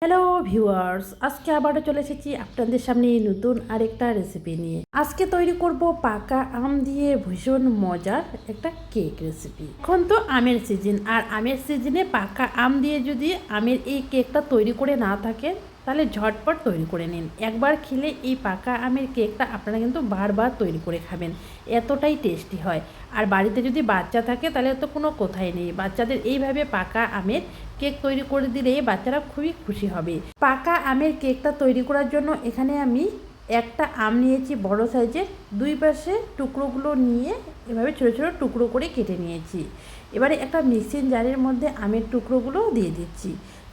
Hello viewers, আজকে আবারও চলে এসেছি আপনাদের সামনে নতুন আরেকটা রেসিপি নিয়ে। আজকে তৈরি করব পাকা আম দিয়ে ভীষণ মজার একটা কেক রেসিপি। এখন তো আমের সিজন, আর আমের সিজনে পাকা আম দিয়ে যদি আমের এই কেকটা তৈরি করে না থাকে তাহলে ঝটপট তৈরি করে নিন। একবার খেলে এই পাকা আমের কেকটা আপনারা কিন্তু বারবার তৈরি করে খাবেন, এতটাই টেস্টি হয়। আর বাড়িতে যদি বাচ্চা থাকে তাহলে তো কোনো কথাই নেই, বাচ্চাদের এইভাবে পাকা আমের কেক তৈরি করে দিলে বাচ্চারা খুবই খুশি হবে। পাকা আমের কেকটা তৈরি করার জন্য এখানে আমি একটা আম নিয়েছি বড় সাইজের, দুই পাশে টুকরোগুলো নিয়ে এভাবে ছোটো ছোটো টুকরো করে কেটে নিয়েছি। এবারে একটা মিক্সিং জারের মধ্যে আমের টুকরোগুলো দিয়ে দিচ্ছি।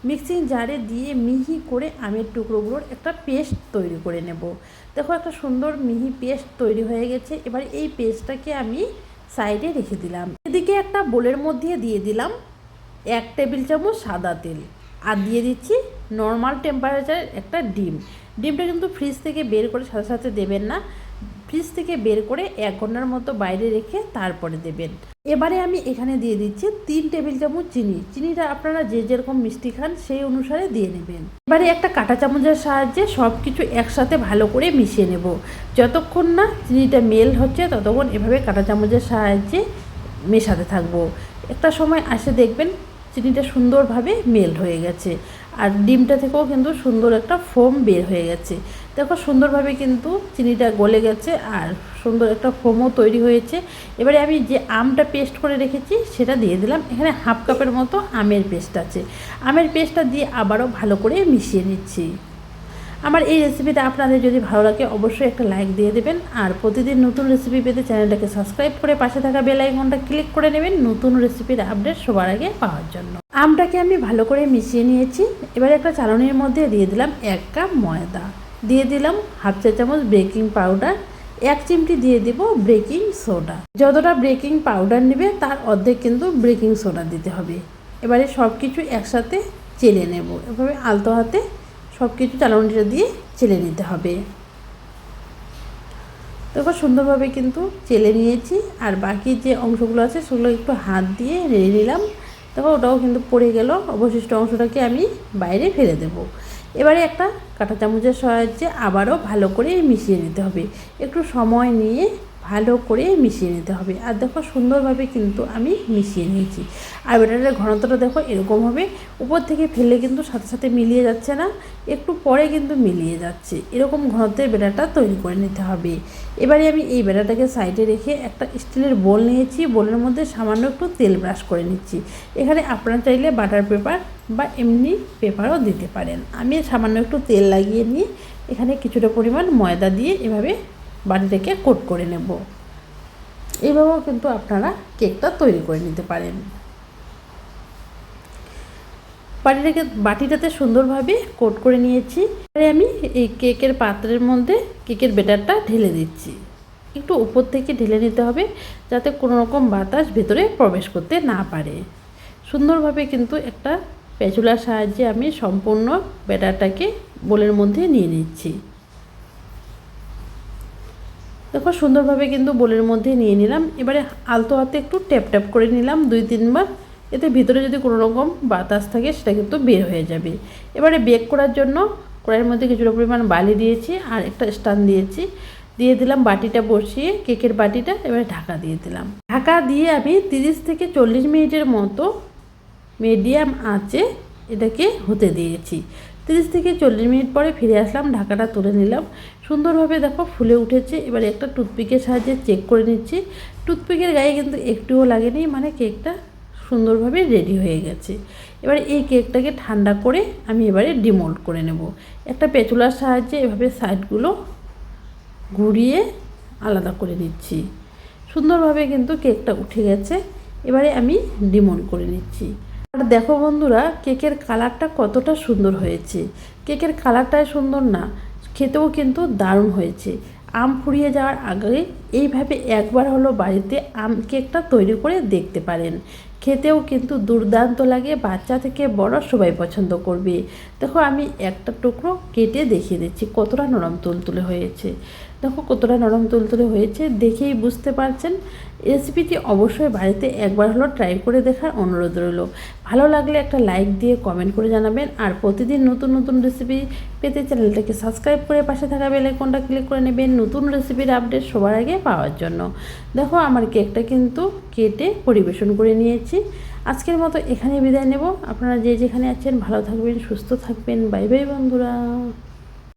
মিক্সিং জারে দিয়ে মিহি করে আমের টুকরোগুলোর একটা পেস্ট তৈরি করে নেব। দেখো একটা সুন্দর মিহি পেস্ট তৈরি হয়ে গেছে। এবার এই পেস্টটাকে আমি সাইডে রেখে দিলাম। এদিকে একটা বোলের মধ্যে দিয়ে দিলাম 1 টেবিল চামচ সাদা তেল, আর দিয়ে দিচ্ছি নর্মাল টেম্পারেচারের একটা ডিম। ডিমটা কিন্তু ফ্রিজ থেকে বের করে সাথে সাথে দেবেন না, ফ্রিজ থেকে বের করে 1 ঘন্টার মতো বাইরে রেখে তারপরে দেবেন। এবারে আমি এখানে দিয়ে দিচ্ছি 3 টেবিল চামচ চিনি। চিনিটা আপনারা যে যেরকম মিষ্টি খান সেই অনুসারে দিয়ে নেবেন। এবারে একটা কাঁটা চামচের সাহায্যে সব কিছু একসাথে ভালো করে মিশিয়ে নেব। যতক্ষণ না চিনিটা মেল হচ্ছে ততক্ষণ এভাবে কাঁটা চামচের সাহায্যে মেশাতে থাকবো। একটা সময় আসে দেখবেন চিনিটা সুন্দরভাবে মেল্ট হয়ে গেছে, আর ডিমটা থেকেও কিন্তু সুন্দর একটা ফোম বের হয়ে গেছে। দেখো সুন্দরভাবে কিন্তু চিনিটা গলে গেছে আর সুন্দর একটা ফোমও তৈরি হয়েছে। এবারে আমি যে আমটা পেস্ট করে রেখেছি সেটা দিয়ে দিলাম। এখানে হাফ কাপের মতো আমের পেস্ট আছে, আমের পেস্টটা দিয়ে আবারও ভালো করে মিশিয়ে নিচ্ছি। আমার এই রেসিপিটা আপনাদের যদি ভালো লাগে অবশ্যই একটা লাইক দিয়ে দেবেন, আর প্রতিদিন নতুন রেসিপি পেতে চ্যানেলটাকে সাবস্ক্রাইব করে পাশে থাকা বেল আইকনটা ক্লিক করে নেবেন নতুন রেসিপির আপডেট সবার আগে পাওয়ার জন্য। আমটাকে আমি ভালো করে মিশিয়ে নিয়েছি। এবার একটা চালনির মধ্যে দিয়ে দিলাম 1 কাপ ময়দা, দিয়ে দিলাম হাফ চা চামচ বেকিং পাউডার, 1 চিমটি দিয়ে দিব বেকিং সোডা। যতটা বেকিং পাউডার নেবে তার অর্ধেক কিন্তু বেকিং সোডা দিতে হবে। এবারে সব কিছু একসাথে চেলে নেব। এভাবে আলতো হাতে সব কিছু চালনিটা দিয়ে চেলে নিতে হবে। দেখো সুন্দরভাবে কিন্তু চেলে নিয়েছি, আর বাকি যে অংশগুলো আছে সেগুলো একটু হাত দিয়ে নেড়ে নিলাম। দেখো ওটাও কিন্তু পড়ে গেল, অবশিষ্ট অংশটাকে আমি বাইরে ফেলে দেব। এবারে একটা কাঁটা চামচের সাহায্যে আবারও ভালো করে মিশিয়ে নিতে হবে। একটু সময় নিয়ে ভালো করে মিশিয়ে নিতে হবে। আর দেখো সুন্দরভাবে কিন্তু আমি মিশিয়ে নিয়েছি। আর ব্যাটারের ঘনত্বটা দেখো এরকম হবে, উপর থেকে ফেললে কিন্তু সাথে সাথে মিলিয়ে যাচ্ছে না, একটু পরে কিন্তু মিলিয়ে যাচ্ছে। এরকম ঘনত্বের ব্যাটারটা তৈরি করে নিতে হবে। এবারে আমি এই ব্যাটারটাকে সাইডে রেখে একটা স্টিলের বোল নিয়েছি, বোলের মধ্যে সামান্য একটু তেল ব্রাশ করে নিচ্ছি। এখানে আপনারা চাইলে বাটার পেপার বা এমনি পেপারও দিতে পারেন। আমি সামান্য একটু তেল লাগিয়ে নিয়ে এখানে কিছুটা পরিমাণ ময়দা দিয়ে এভাবে বাটিটাকে কোট করে নেব। এইভাবেও কিন্তু আপনারা কেকটা তৈরি করে নিতে পারেন। বাটিটাতে সুন্দরভাবে কোট করে নিয়েছি। এবারে আমি এই কেকের পাত্রের মধ্যে কেকের ব্যাটারটা ঢেলে দিচ্ছি। একটু উপর থেকে ঢেলে নিতে হবে যাতে কোনো রকম বাতাস ভেতরে প্রবেশ করতে না পারে। সুন্দরভাবে কিন্তু একটা স্প্যাচুলার সাহায্যে আমি সম্পূর্ণ ব্যাটারটাকে বোলের মধ্যে নিয়ে নিচ্ছি। দেখো সুন্দরভাবে কিন্তু বোলের মধ্যে নিয়ে নিলাম। এবারে আলতো হাতে একটু ট্যাপ ট্যাপ করে নিলাম 2-3 বার, এতে ভিতরে যদি কোনো রকম বাতাস থাকে সেটা কিন্তু বের হয়ে যাবে। এবারে বেক করার জন্য কড়াইয়ের মধ্যে কিছুটা পরিমাণ বালি দিয়েছি আর একটা স্ট্যান্ড দিয়েছি, দিয়ে দিলাম বাটিটা বসিয়ে কেকের বাটিটা। এবারে ঢাকা দিয়ে দিলাম। ঢাকা দিয়ে আমি 30 থেকে 40 মিনিটের মতো মিডিয়াম আঁচে এটাকে হতে দিয়েছি। 30 থেকে 40 মিনিট পরে ফিরে আসলাম, ঢাকাটা তুলে নিলাম। সুন্দরভাবে দেখো ফুলে উঠেছে। এবারে একটা টুথপিকের সাহায্যে চেক করে নিচ্ছি। টুথপিকের গায়ে কিন্তু একটুও লাগেনি, মানে কেকটা সুন্দরভাবে রেডি হয়ে গেছে। এবারে এই কেকটাকে ঠান্ডা করে আমি এবারে ডিমোল্ড করে নেব। একটা স্প্যাচুলার সাহায্যে এভাবে সাইডগুলো ঘুরিয়ে আলাদা করে নিচ্ছি। সুন্দরভাবে কিন্তু কেকটা উঠে গেছে। এবারে আমি ডিমোল্ড করে নিচ্ছি। আর দেখো বন্ধুরা, কেকের কালারটা কতটা সুন্দর হয়েছে। কেকের কালারটাই সুন্দর না, খেতেও কিন্তু দারুণ হয়েছে। আম ফুরিয়ে যাওয়ার আগে এইভাবে একবার হলো বাড়িতে আম কেকটা তৈরি করে দেখতে পারেন। খেতেও কিন্তু দুর্দান্ত লাগে, বাচ্চা থেকে বড় সবাই পছন্দ করবে। দেখো আমি একটা টুকরো কেটে দেখিয়ে দিচ্ছি কতটা নরম তুলতুলে হয়েছে। দেখো কতটা নরম তুলতুলে হয়েছে, দেখেই বুঝতে পারছেন। রেসিপিটি অবশ্যই বাড়িতে একবার হলো ট্রাই করে দেখার অনুরোধ রইল। ভালো লাগলে একটা লাইক দিয়ে কমেন্ট করে জানাবেন। আর প্রতিদিন নতুন নতুন রেসিপি পেতে চ্যানেলটাকে সাবস্ক্রাইব করে পাশে থাকা বেল আইকনটা ক্লিক করে নেবেন নতুন রেসিপির আপডেট সবার আগে পাওয়ার জন্য। দেখো আমার কেকটা কিন্তু কেটে পরিবেশন করে নিয়েছি। আজকের মতো এখানে বিদায় নেব। আপনারা যে যেখানে আছেন ভালো থাকবেন, সুস্থ থাকবেন। বাই বাই বন্ধুরা।